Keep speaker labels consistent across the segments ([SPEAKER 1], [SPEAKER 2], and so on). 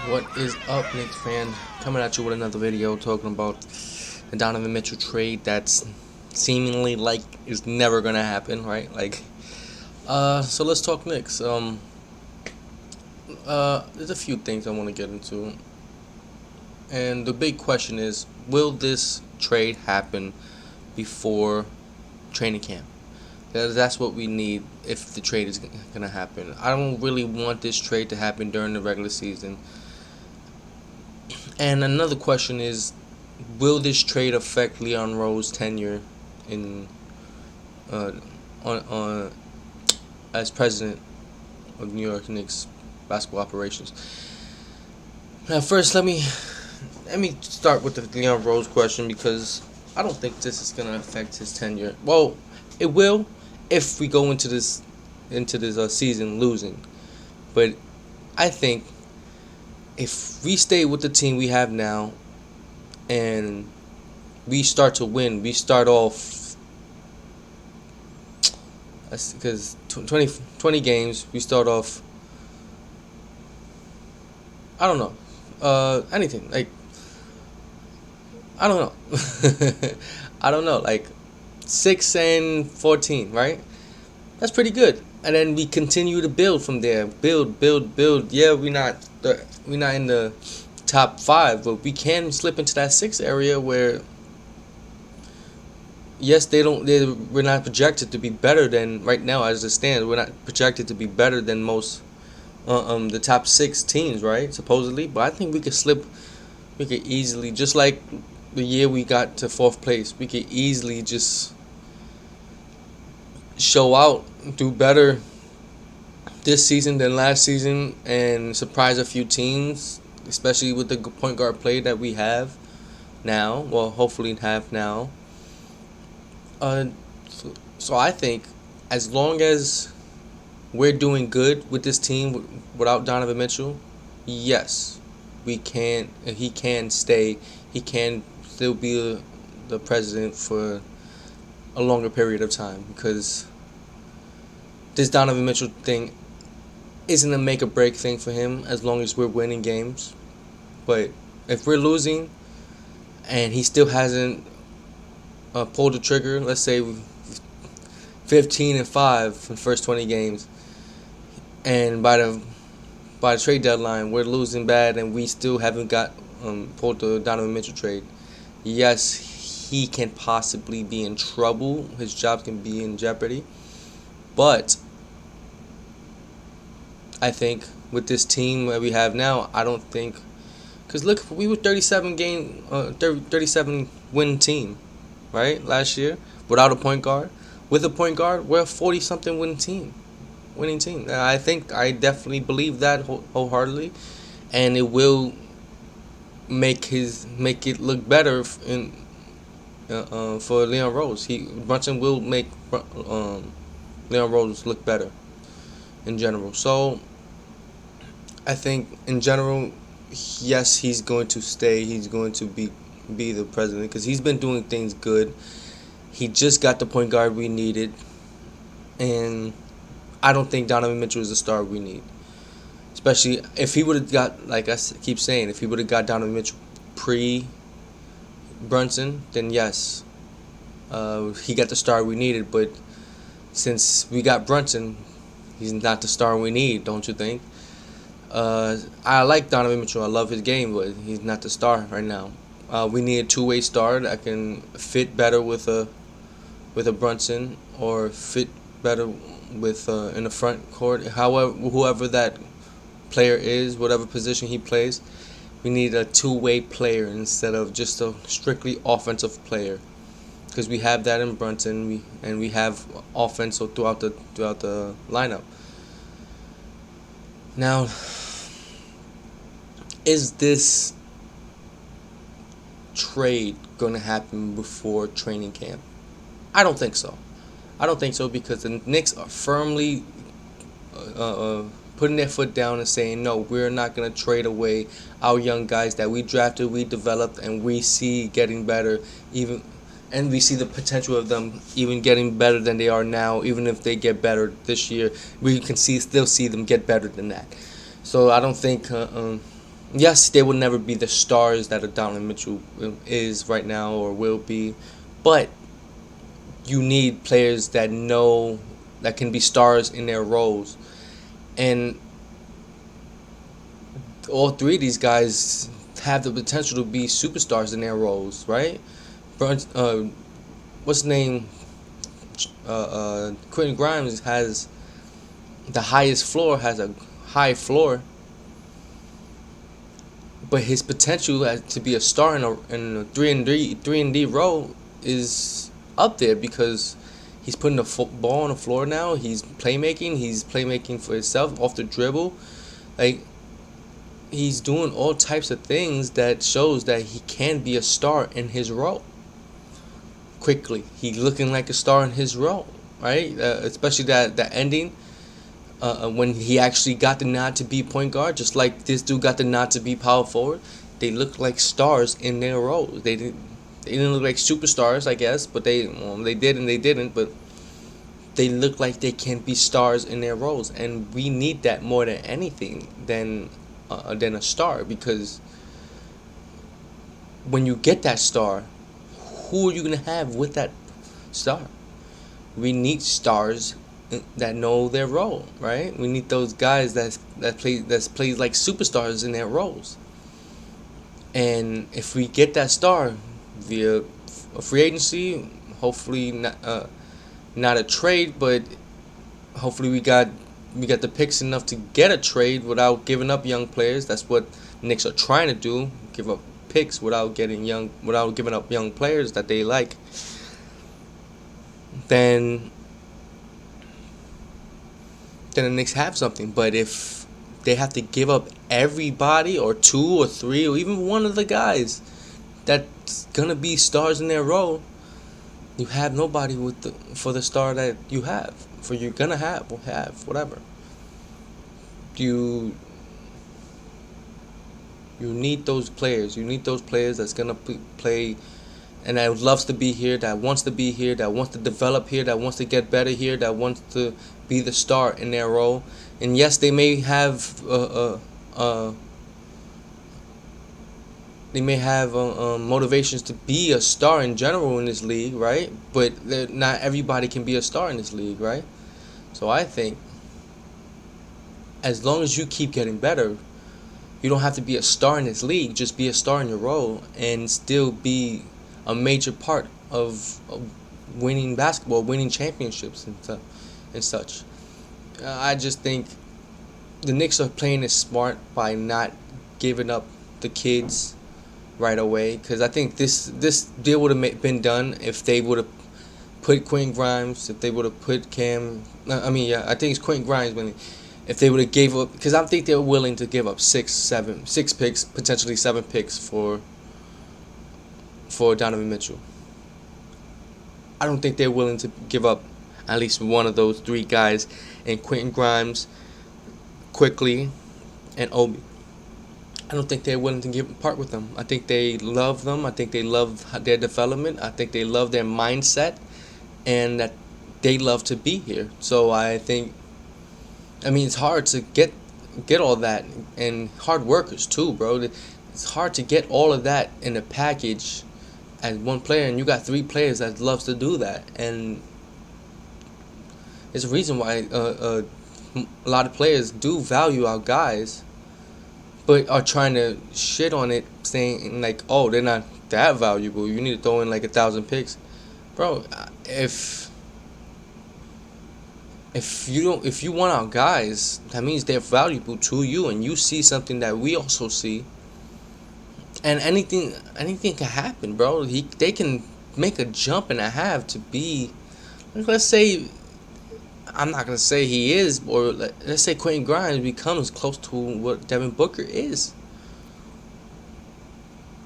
[SPEAKER 1] What is up, Knicks fan? Coming at you with another video talking about the Donovan Mitchell trade that's seemingly like is never gonna happen, right? So let's talk Knicks. There's a few things I want to get into, and the big question is, will this trade happen before training camp? That's what we need if the trade is gonna happen. I don't really want this trade to happen during the regular season. And another question is, will this trade affect Leon Rose's tenure in uh, on as president of New York Knicks basketball operations? Now, first, let me start with the Leon Rose question because I don't think this is gonna affect his tenure. Well, it will if we go into this season losing, but I think if we stay with the team we have now and we start to win, we start off because 20 games, we start off, I don't know, anything, like, I don't know. I don't know, like 6-14, right? That's pretty good. And then we continue to build from there. Build. Yeah, we're not in the top 5, but we can slip into that 6 area where, yes, we're not projected to be better than right now as it stands. We're not projected to be better than most the top 6 teams, right? Supposedly, but I think we could slip. We could easily, just like the year we got to 4th place, we could easily just show out, do better this season than last season, and surprise a few teams, especially with the point guard play that we have now. Well, hopefully have now. Uh, so I think as long as we're doing good with this team without Donovan Mitchell, yes, we can. He can stay. He can still be the president for a longer period of time because this Donovan Mitchell thing isn't a make or break thing for him as long as we're winning games. But if we're losing and he still hasn't pulled the trigger, let's say 15-5 for the first 20 games, and by the trade deadline we're losing bad and we still haven't got pulled the Donovan Mitchell trade, yes, he can possibly be in trouble. His job can be in jeopardy. But I think with this team that we have now, I don't think, because look, we were 37 win team, right, last year without a point guard. With a point guard, we're a 40 something winning team. I think I definitely believe that wholeheartedly, and it will make it look better for Leon Rose. Brunson will make Leon Rose look better in general. So I think in general, yes, he's going to stay. He's going to be the president because he's been doing things good. He just got the point guard we needed, and I don't think Donovan Mitchell is the star we need. Especially if he would have got, like I keep saying, if he would have got Donovan Mitchell pre Brunson, then yes, he got the star we needed. But since we got Brunson, he's not the star we need, don't you think? I like Donovan Mitchell. I love his game, but he's not the star right now. We need a two-way star that can fit better with a Brunson, or fit better with in the front court. However, whoever that player is, whatever position he plays, we need a two-way player instead of just a strictly offensive player. Because we have that in Brunson, we have offense throughout the lineup. Now, is this trade going to happen before training camp? I don't think so. I don't think so because the Knicks are firmly putting their foot down and saying, no, we're not going to trade away our young guys that we drafted, we developed, and we see getting better, and we see the potential of them even getting better than they are now. Even if they get better this year, we can still see them get better than that. So I don't think Yes, they will never be the stars that a Donovan Mitchell is right now or will be, but you need players that know that can be stars in their roles, and all three of these guys have the potential to be superstars in their roles, right? What's his name? Quinn Grimes has the highest floor, has a high floor, but his potential to be a star in a three and D role is up there because he's putting the ball on the floor now. He's playmaking. He's playmaking for himself off the dribble. Like, he's doing all types of things that shows that he can be a star in his role. Quickly, he's looking like a star in his role, right? Especially that ending when he actually got the nod to be point guard, just like this dude got the nod to be power forward. They looked like stars in their roles. They didn't look like superstars, I guess, but they did and they didn't. But they look like they can be stars in their roles, and we need that more than anything than a star, because when you get that star, who are you gonna have with that star? We need stars that know their role, right? We need those guys that plays like superstars in their roles. And if we get that star via a free agency, hopefully not a trade, but hopefully we got the picks enough to get a trade without giving up young players. That's what Knicks are trying to do: give up picks without giving up young players that they like. Then the Knicks have something. But if they have to give up everybody, or two or three, or even one of the guys that's gonna be stars in their role, you have nobody for the star that you have, for you're gonna have whatever. You you need those players. You need those players that's gonna play, and that loves to be here, that wants to be here, that wants to develop here, that wants to get better here, that wants to be the star in their role. And yes, they may have motivations to be a star in general in this league, right? But not everybody can be a star in this league, right? So I think as long as you keep getting better, you don't have to be a star in this league. Just be a star in your role and still be a major part of winning basketball, winning championships and such. I just think the Knicks are playing it smart by not giving up the kids right away, because I think this deal would have been done if they would have put Quinn Grimes, if they would have put Cam. I mean, yeah, I think it's Quinn Grimes when. If they would have gave up, because I think they're willing to give up six picks, potentially 7 picks for Donovan Mitchell. I don't think they're willing to give up at least one of those three guys, and Quentin Grimes, quickly, and Obi. I don't think they're willing to part with them. I think they love them. I think they love their development. I think they love their mindset, and that they love to be here. So I think, I mean, it's hard to get all that, and hard workers too, bro. It's hard to get all of that in a package as one player, and you got three players that loves to do that, and there's a reason why a lot of players do value our guys, but are trying to shit on it, saying like, oh, they're not that valuable. You need to throw in like 1,000 picks, bro. If you want our guys, that means they're valuable to you, and you see something that we also see. And anything can happen, bro. They can make a jump and a half to be, let's say, I'm not gonna say he is, or let's say Quentin Grimes becomes close to what Devin Booker is.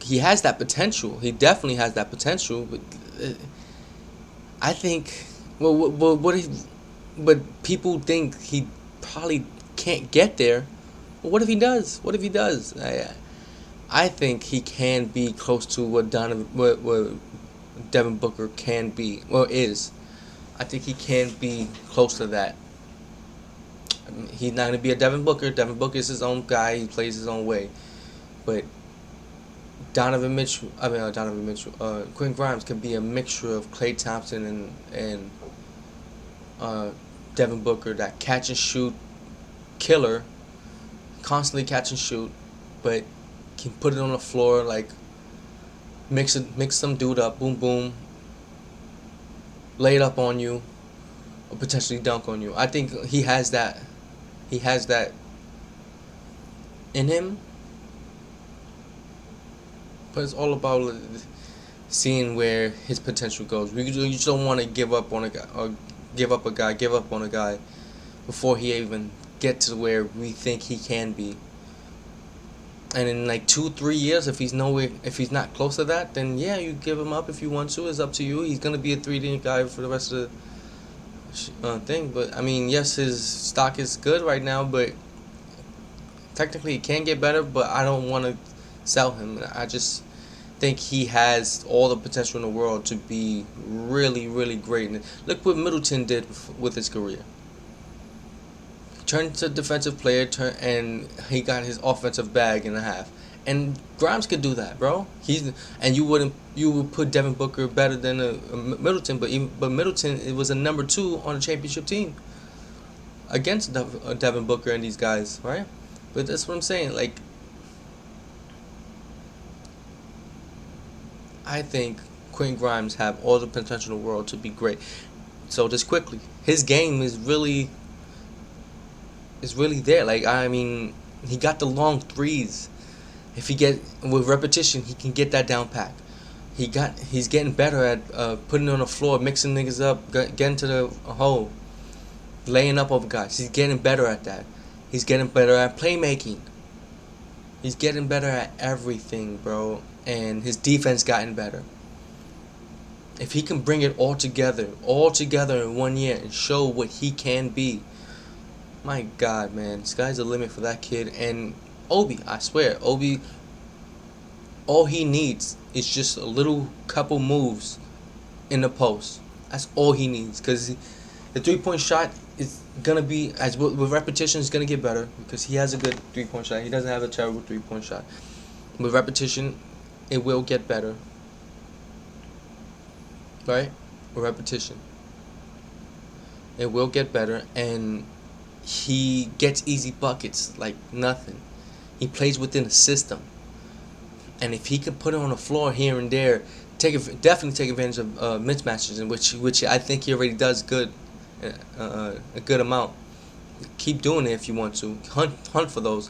[SPEAKER 1] He has that potential. He definitely has that potential. But I think, what if? But people think he probably can't get there. Well, what if he does? What if he does? I think he can be close to what Devin Booker can be, or is. I think he can be close to that. I mean, he's not going to be a Devin Booker. Devin Booker is his own guy. He plays his own way. But Donovan Mitchell, Quinn Grimes can be a mixture of Klay Thompson and uh, Devin Booker, that catch and shoot killer, constantly catch and shoot, but can put it on the floor, like mix some dude up, boom boom, lay it up on you, or potentially dunk on you. I think he has that. He has that in him, but it's all about seeing where his potential goes. You just don't want to give up on a guy, or give up on a guy before he even get to where we think he can be. And in like 2-3 years, if he's if he's not close to that, then yeah, you give him up if you want to. It's up to you. He's gonna be a 3D guy for the rest of the thing. But I mean, yes, his stock is good right now, but technically it can get better. But I don't want to sell him. I just think he has all the potential in the world to be really, really great. And look what Middleton did with his career. Turned to defensive player, and he got his offensive bag in a half. And Grimes could do that, bro. You would put Devin Booker better than Middleton, but Middleton, it was a number 2 on a championship team against Devin Booker and these guys, right? But that's what I'm saying. Like, I think Quinn Grimes have all the potential in the world to be great. So just quickly, his game is really there. Like, I mean, he got the long threes. If he get with repetition, he can get that down pack. He's getting better at putting it on the floor, mixing niggas up, getting to the hole, laying up over guys. He's getting better at that. He's getting better at playmaking. He's getting better at everything, bro. And his defense gotten better. If he can bring it all together in 1 year and show what he can be, my God, man, sky's the limit for that kid. And Obi, I swear, Obi, all he needs is just a little couple moves in the post. That's all he needs, because the 3-point shot is gonna be, as with repetition, it's gonna get better, because he has a good 3-point shot. He doesn't have a terrible 3-point shot. With repetition, it will get better, right? With repetition, it will get better, and he gets easy buckets like nothing. He plays within a system, and if he could put it on the floor here and there, definitely take advantage of mismatches, in which I think he already does good, a good amount. Keep doing it if you want to. Hunt for those,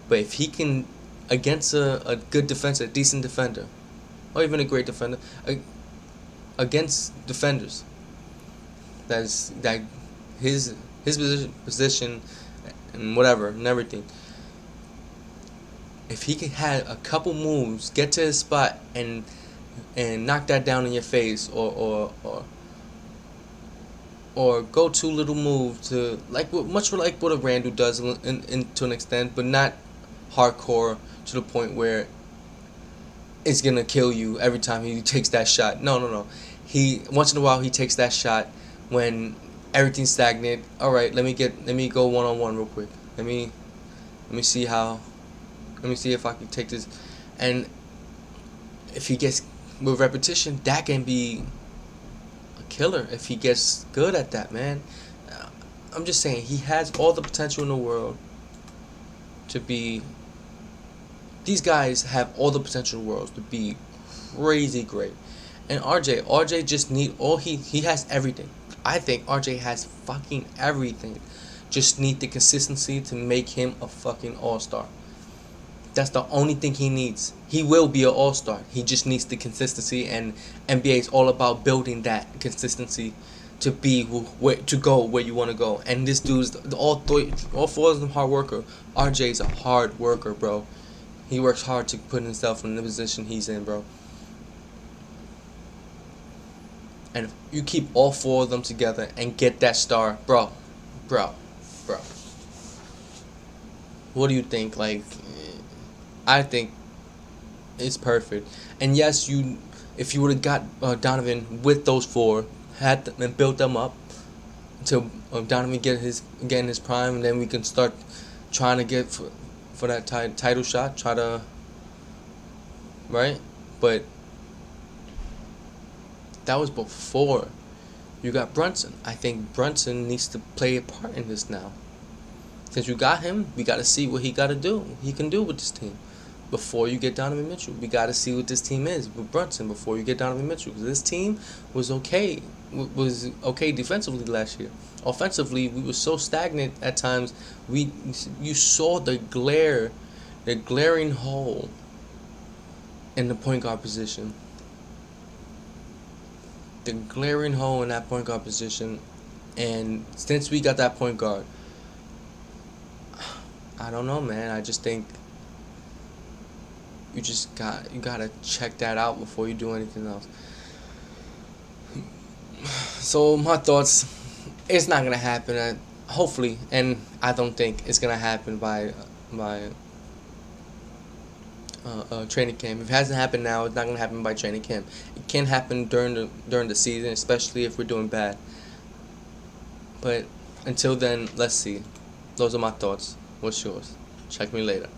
[SPEAKER 1] but if he can, against a good defender, a decent defender, or even a great defender, against defenders, that his position and whatever and everything. If he can have a couple moves, get to his spot and knock that down in your face, or go too little move to much like what a Randall does to an extent, but not hardcore to the point where it's gonna kill you every time he takes that shot. No. He once in a while he takes that shot when everything's stagnant. All right, let me go 1-on-1 real quick. Let me see if I can take this. And if he gets with repetition, that can be a killer if he gets good at that, man. I'm just saying, he has all the potential in the world to be. These guys have all the potential in the world to be crazy great. And RJ just he has everything. I think RJ has fucking everything. Just need the consistency to make him a fucking all-star. That's the only thing he needs. He will be an all-star. He just needs the consistency, and NBA is all about building that consistency to be to go where you want to go. And this dude's all 4 of them hard worker. RJ's a hard worker, bro. He works hard to put himself in the position he's in, bro. And if you keep all 4 of them together and get that star, bro. What do you think? Like, I think it's perfect. And yes, if you would have got Donovan with those 4, had them and built them up until Donovan get in his prime, and then we can start trying to get for that title shot. Try to right? But that was before you got Brunson. I think Brunson needs to play a part in this now. Since you got him, we got to see what he can do with this team. Before you get Donovan Mitchell, we got to see what this team is with Brunson before you get Donovan Mitchell. Because this team was okay, defensively last year. Offensively, we were so stagnant at times. You saw the glaring hole in the point guard position. The glaring hole in that point guard position, and since we got that point guard, I don't know, man. I just think you gotta check that out before you do anything else. So my thoughts, it's not gonna happen. Hopefully, and I don't think it's gonna happen by training camp. If it hasn't happened now, it's not gonna happen by training camp. It can happen during the season, especially if we're doing bad. But until then, let's see. Those are my thoughts. What's yours? Check me later.